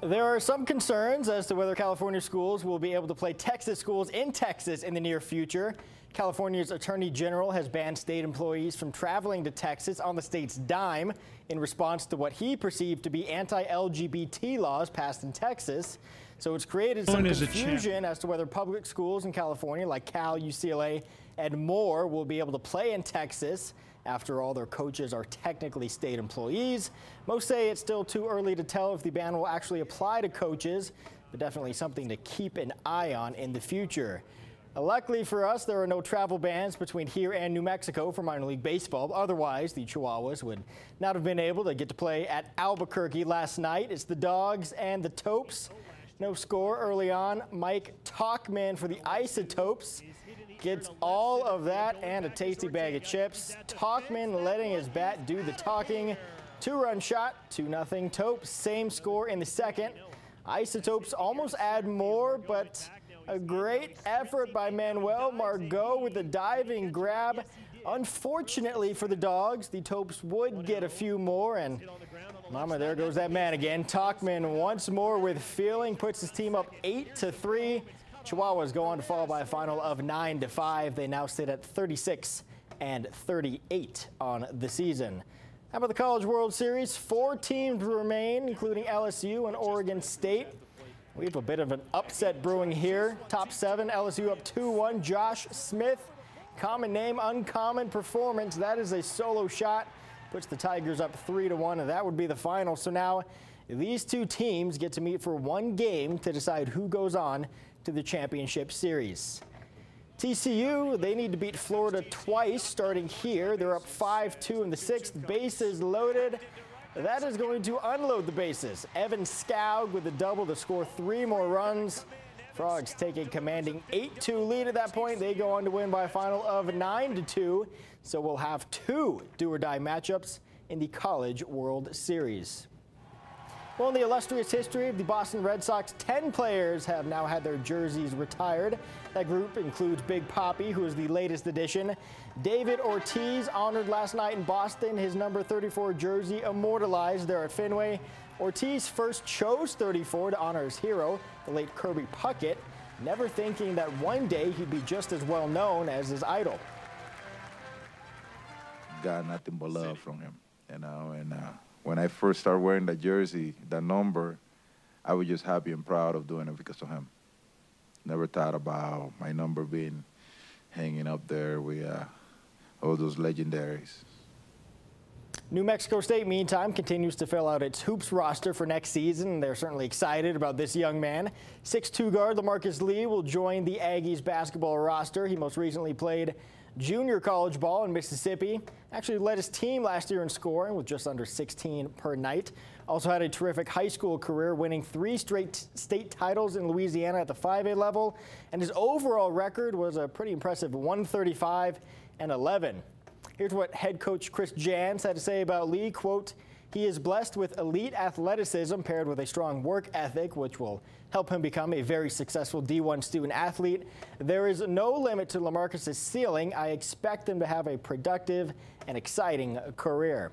There are some concerns as to whether California schools will be able to play Texas schools in Texas in the near future. California's Attorney General has banned state employees from traveling to Texas on the state's dime in response to what he perceived to be anti-LGBT laws passed in Texas. So it's created some confusion as to whether public schools in California like Cal, UCLA, and more will be able to play in Texas. After all, their coaches are technically state employees. Most say it's still too early to tell if the ban will actually apply to coaches, but definitely something to keep an eye on in the future. Luckily for us, there are no travel bans between here and New Mexico for minor league baseball. Otherwise, the Chihuahuas would not have been able to get to play at Albuquerque last night. It's the Dogs and the Topes. No score early on. Mike Talkman for the Isotopes gets all of that and a tasty bag of chips. Talkman letting his bat do the talking. Two-run shot, 2-0 Topes. Same score in the second. Isotopes almost add more, but a great effort by Manuel Margot with the diving grab. Unfortunately for the Dogs, the Topes would get a few more, and mama, there goes that man again. Talkman once more with feeling, puts his team up 8-3. Chihuahuas go on to fall by a final of 9-5. They now sit at 36 and 38 on the season. How about the College World Series? 4 teams remain, including LSU and Oregon State. We have a bit of an upset brewing here. Top 7, LSU up 2-1. Josh Smith, common name, uncommon performance. That is a solo shot. Puts the Tigers up 3-1, and that would be the final. So now these two teams get to meet for one game to decide who goes on to the championship series. TCU, they need to beat Florida twice starting here. They're up 5-2 in the 6th. Bases loaded. That is going to unload the bases. Evan Skoug with a double to score 3 more runs. Frogs take a commanding 8-2 lead at that point. They go on to win by a final of 9-2. So we'll have 2 do-or-die matchups in the College World Series. Well, in the illustrious history of the Boston Red Sox, 10 players have now had their jerseys retired. That group includes Big Papi, who is the latest addition. David Ortiz honored last night in Boston, his number 34 jersey immortalized there at Fenway. Ortiz first chose 34 to honor his hero, the late Kirby Puckett, never thinking that one day he'd be just as well known as his idol. Got nothing but love from him, you know, and when I first started wearing that jersey, that number, I was just happy and proud of doing it because of him. Never thought about my number being hanging up there with all those legendaries. New Mexico State, meantime, continues to fill out its hoops roster for next season. They're certainly excited about this young man. 6'2" guard LaMarcus Lee will join the Aggies basketball roster. He most recently played junior college ball in Mississippi. Actually led his team last year in scoring with just under 16 per night. Also had a terrific high school career, winning 3 straight state titles in Louisiana at the 5A level. And his overall record was a pretty impressive 135-11. Here's what head coach Chris Jans had to say about Lee. Quote, "He is blessed with elite athleticism paired with a strong work ethic, which will help him become a very successful D1 student athlete. There is no limit to LaMarcus's ceiling. I expect him to have a productive and exciting career."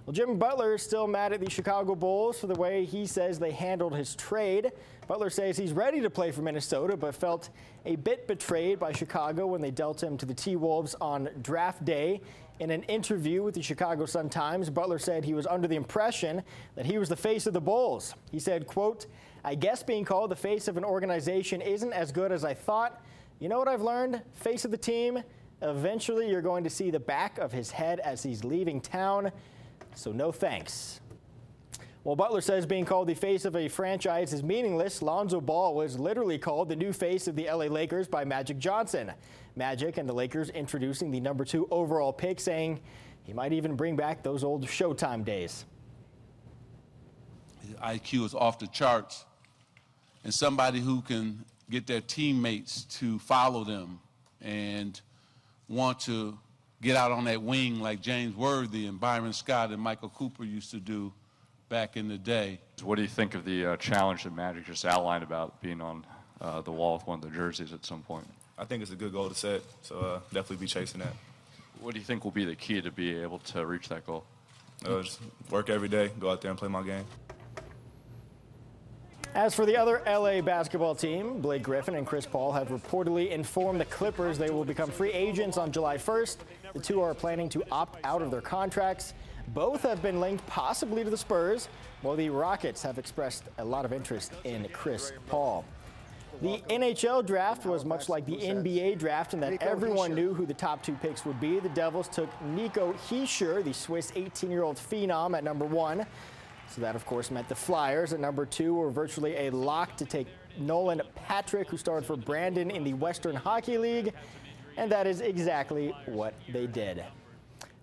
Well, Jim Butler is still mad at the Chicago Bulls for the way he says they handled his trade. Butler says he's ready to play for Minnesota, but felt a bit betrayed by Chicago when they dealt him to the T-Wolves on draft day. In an interview with the Chicago Sun-Times, Butler said he was under the impression that he was the face of the Bulls. He said, quote, "I guess being called the face of an organization isn't as good as I thought. You know what I've learned? Face of the team, eventually you're going to see the back of his head as he's leaving town. So no thanks." Well, Butler says being called the face of a franchise is meaningless. Lonzo Ball was literally called the new face of the LA Lakers by Magic Johnson. Magic and the Lakers introducing the number 2 overall pick, saying he might even bring back those old Showtime days. His IQ is off the charts, and somebody who can get their teammates to follow them and want to get out on that wing like James Worthy and Byron Scott and Michael Cooper used to do back in the day. What do you think of the challenge that Magic just outlined about being on the wall with one of the jerseys at some point? I think it's a good goal to set, so definitely be chasing that. What do you think will be the key to be able to reach that goal? Just work every day, go out there and play my game. As for the other LA basketball team, Blake Griffin and Chris Paul have reportedly informed the Clippers they will become free agents on July 1st. The two are planning to opt out of their contracts. Both have been linked possibly to the Spurs, while the Rockets have expressed a lot of interest in Chris Paul. The NHL draft was much like the NBA draft in that everyone knew who the top two picks would be. The Devils took Nico Hischier, the Swiss 18-year-old phenom, at number 1. So that, of course, meant the Flyers at number 2 were virtually a lock to take Nolan Patrick, who started for Brandon in the Western Hockey League. And that is exactly what they did.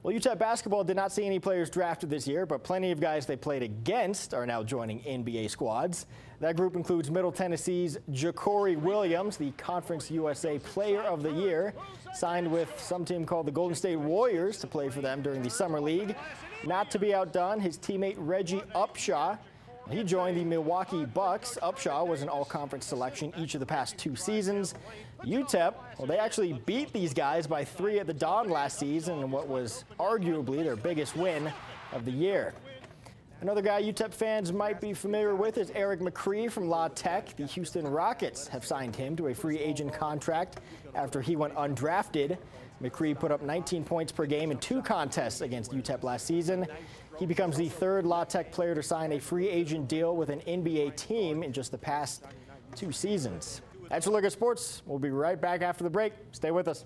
Well, UTEP basketball did not see any players drafted this year, but plenty of guys they played against are now joining NBA squads. That group includes Middle Tennessee's Ja'Cory Williams, the Conference USA Player of the Year, signed with some team called the Golden State Warriors to play for them during the Summer League. Not to be outdone, his teammate Reggie Upshaw. He joined the Milwaukee Bucks. Upshaw was an all-conference selection each of the past 2 seasons. UTEP, well, they actually beat these guys by 3 at the Dawn last season in what was arguably their biggest win of the year. Another guy UTEP fans might be familiar with is Eric McCree from La Tech. The Houston Rockets have signed him to a free agent contract after he went undrafted. McCree put up 19 points per game in 2 contests against UTEP last season. He becomes the 3rd La Tech player to sign a free agent deal with an NBA team in just the past 2 seasons. That's a look at sports. We'll be right back after the break. Stay with us.